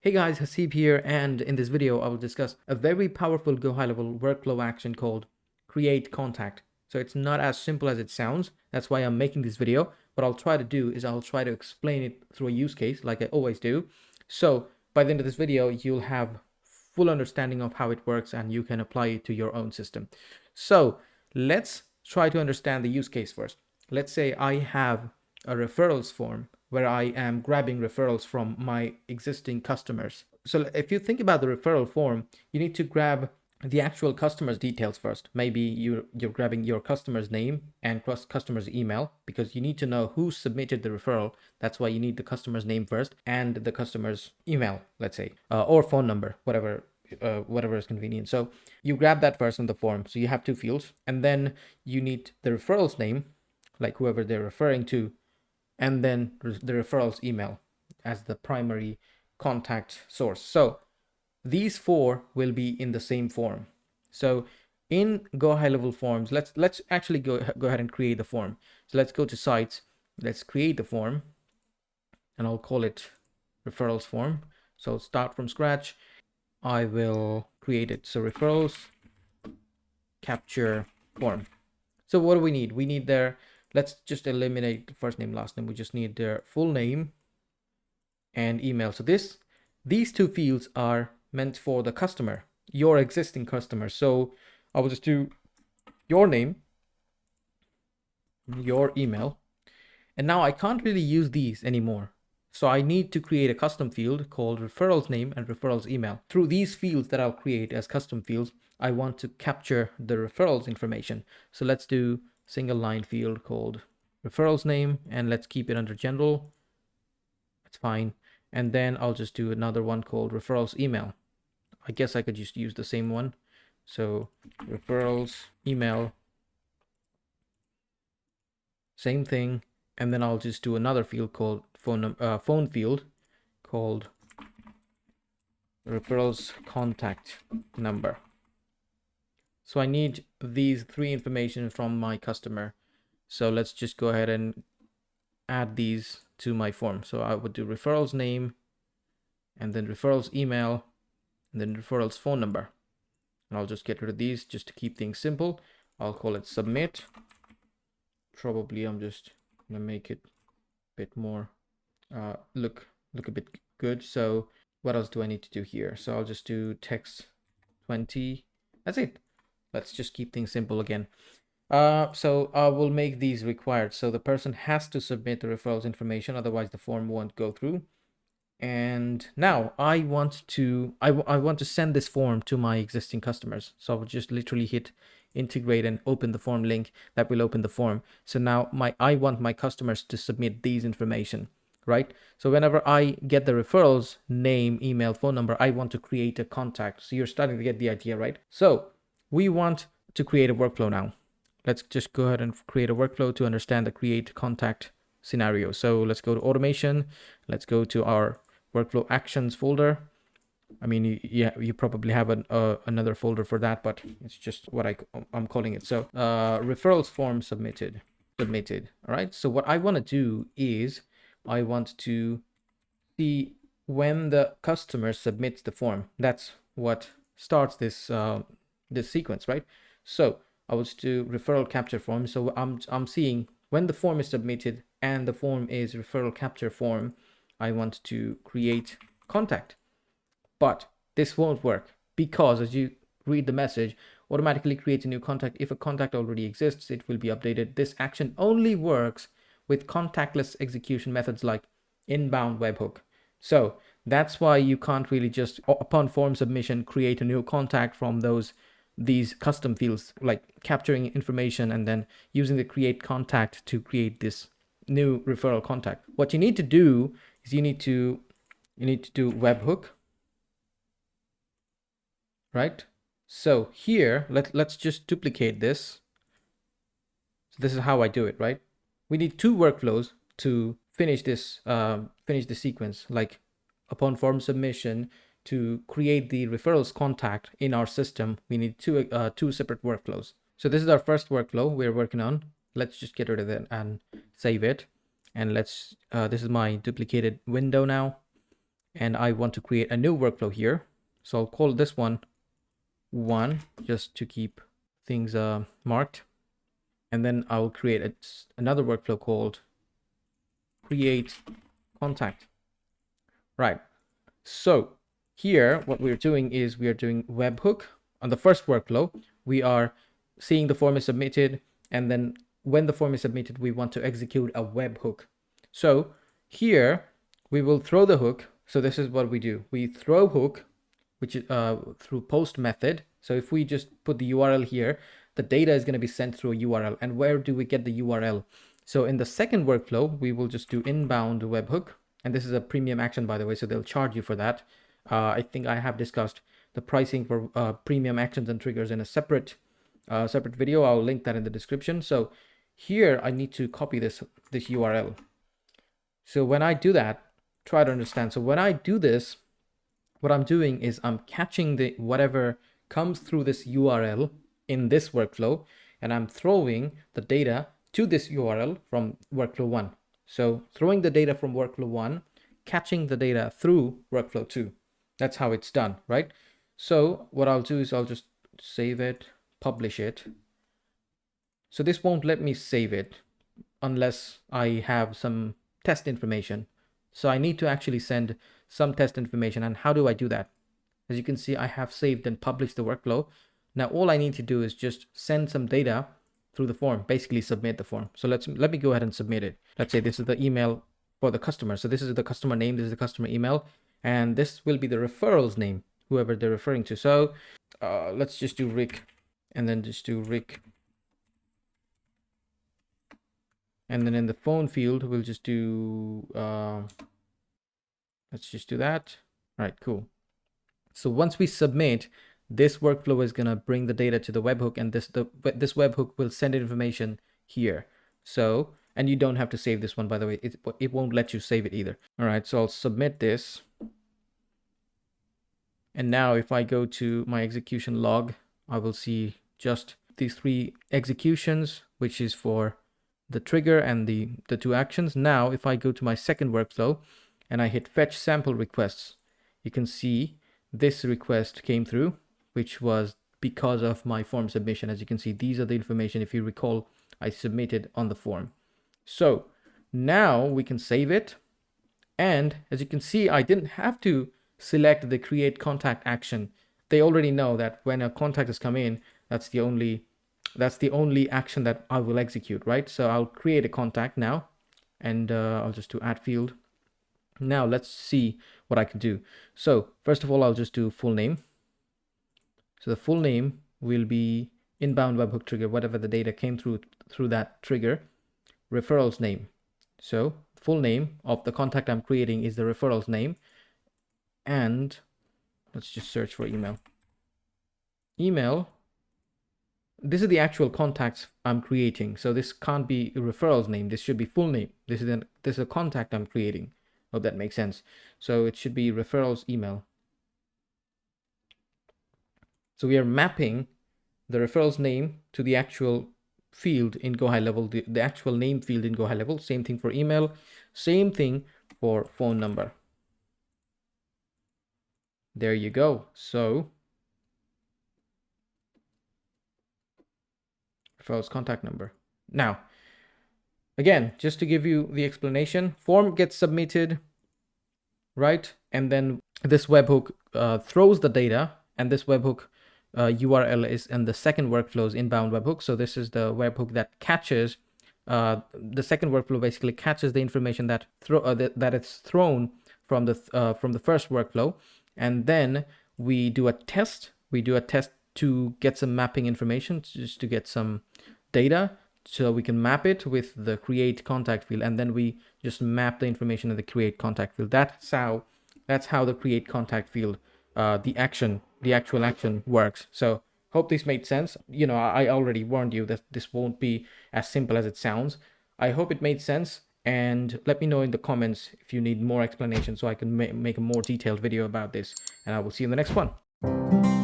Hey guys, Hasib here, and in this video I will discuss a very powerful GoHighLevel workflow action called create contact. So it's not as simple as it sounds. That's why I'm making this video. What I'll try to do is I'll try to explain it through a use case like I always do. So by the end of this video, you'll have full understanding of how it works and you can apply it to your own system. So let's try to understand the use case first. Let's say I have a referrals form where I am grabbing referrals from my existing customers. So if you think about the referral form, you need to grab the actual customer's details first. Maybe you're grabbing your customer's name and customer's email because you need to know who submitted the referral. That's why you need the customer's name first and the customer's email, let's say, or phone number, whatever is convenient. So you grab that first in the form. So you have two fields, and then you need the referral's name, like whoever they're referring to, and then the referrals email as the primary contact source. So these four will be in the same form. So in GoHighLevel forms, let's actually go ahead and create the form. So let's go to sites, let's create the form, and I'll call it referrals form. So start from scratch. I will create it. So referrals capture form. So what do we need? We need their, let's just eliminate the first name, last name. We just need their full name and email. So these two fields are meant for the customer, your existing customer. So I will just do your name, your email, and now I can't really use these anymore. So I need to create a custom field called referrals name and referrals email. Through these fields that I'll create as custom fields, I want to capture the referrals information. So let's do single line field called referrals name, and let's keep it under general. That's fine. And then I'll just do another one called referrals email. I guess I could just use the same one. So referrals email, same thing. And then I'll just do another field called phone field called referrals contact number. So I need these three information from my customer. So let's just go ahead and add these to my form. So I would do referrals name, and then referrals email, and then referrals phone number. And I'll just get rid of these just to keep things simple. I'll call it submit. Probably I'm just gonna make it a bit more look a bit good. So what else do I need to do here? So I'll just do text 20. That's it. Let's just keep things simple again. So I will make these required. So the person has to submit the referrals information, otherwise the form won't go through. And now I want to send this form to my existing customers. So I'll just literally hit integrate and open the form link. That will open the form. So now I want my customers to submit these information, right? So whenever I get the referrals name, email, phone number, I want to create a contact. So you're starting to get the idea, right? So we want to create a workflow now. Let's just go ahead and create a workflow to understand the create contact scenario. So let's go to automation. Let's go to our workflow actions folder. I mean, you probably have another folder for that, but it's just what I'm calling it. So referrals form submitted. All right. So what I want to do is I want to see when the customer submits the form. That's what starts this this sequence, right? So I will do referral capture form. So I'm seeing when the form is submitted and the form is referral capture form, I want to create contact. But this won't work because as you read the message, automatically creates a new contact. If a contact already exists, it will be updated. This action only works with contactless execution methods like inbound webhook. So that's why you can't really just upon form submission create a new contact from these custom fields, like capturing information and then using the create contact to create this new referral contact. What you need to do is you need to do webhook, right? So here let's just duplicate this. So this is how I do it, right? We need two workflows to finish this finish the sequence, like upon form submission to create the referrals contact in our system. We need two separate workflows. So this is our first workflow we're working on. Let's just get rid of it and save it. And let's this is my duplicated window now. and I want to create a new workflow here. So I'll call this one 1 just to keep things marked. And then I'll create another workflow called create contact. Right. So here, what we're doing is we are doing webhook. On the first workflow, we are seeing the form is submitted, and then when the form is submitted, we want to execute a webhook. So here we will throw the hook. So this is what we do. We throw hook, which is through post method. So if we just put the URL here, the data is going to be sent through a URL. And where do we get the URL? So in the second workflow, we will just do inbound webhook. And this is a premium action, by the way, so they'll charge you for that. I think I have discussed the pricing for premium actions and triggers in a separate video. I'll link that in the description. So here I need to copy this URL. So when I do that, try to understand. So when I do this, what I'm doing is I'm catching the whatever comes through this URL in this workflow, and I'm throwing the data to this URL from workflow 1. So throwing the data from workflow 1, catching the data through workflow 2. That's how it's done, right? So what I'll do is I'll just save it, publish it. So this won't let me save it unless I have some test information. So I need to actually send some test information. And how do I do that? As you can see, I have saved and published the workflow. Now all I need to do is just send some data through the form, basically submit the form. So let me go ahead and submit it. Let's say this is the email for the customer. So this is the customer name, this is the customer email, and this will be the referral's name, whoever they're referring to. So let's just do Rick, and then just do Rick. And then in the phone field, we'll just do, let's just do that. All right, cool. So once we submit, this workflow is going to bring the data to the webhook, and this webhook will send information here. So, and you don't have to save this one, by the way. It won't let you save it either. All right, so I'll submit this. And now if I go to my execution log, I will see just these 3 executions, which is for the trigger and the 2 actions. Now, if I go to my second workflow and I hit fetch sample requests, you can see this request came through, which was because of my form submission. As you can see, these are the information, if you recall, I submitted on the form. So now we can save it. And as you can see, I didn't have to select the create contact action. They already know that when a contact has come in, that's the only action that I will execute, right? So I'll create a contact now, and I'll just do add field. Now let's see what I can do. So first of all, I'll just do full name. So the full name will be inbound webhook trigger, whatever the data came through that trigger, referral's name. So full name of the contact I'm creating is the referral's name. And let's just search for email. Email. This is the actual contacts I'm creating. So this can't be a referral's name. This should be full name. This is a contact I'm creating. Hope that makes sense. So it should be referral's email. So we are mapping the referral's name to the actual field in GoHighLevel, the actual name field in GoHighLevel. Same thing for email. Same thing for phone number. There you go. So referral's contact number. Now, again, just to give you the explanation, form gets submitted, right? And then this webhook throws the data, and this webhook URL is in the second workflow's inbound webhook. So this is the webhook that catches, the second workflow basically catches the information that it's thrown from the first workflow, and then we do a test. We do a test to get some mapping information, just to get some data, so we can map it with the create contact field, and then we just map the information in the create contact field. That's how the create contact field, the actual action works. So hope this made sense. You know, I already warned you that this won't be as simple as it sounds. I hope it made sense, and let me know in the comments if you need more explanation so I can make a more detailed video about this, and I will see you in the next one.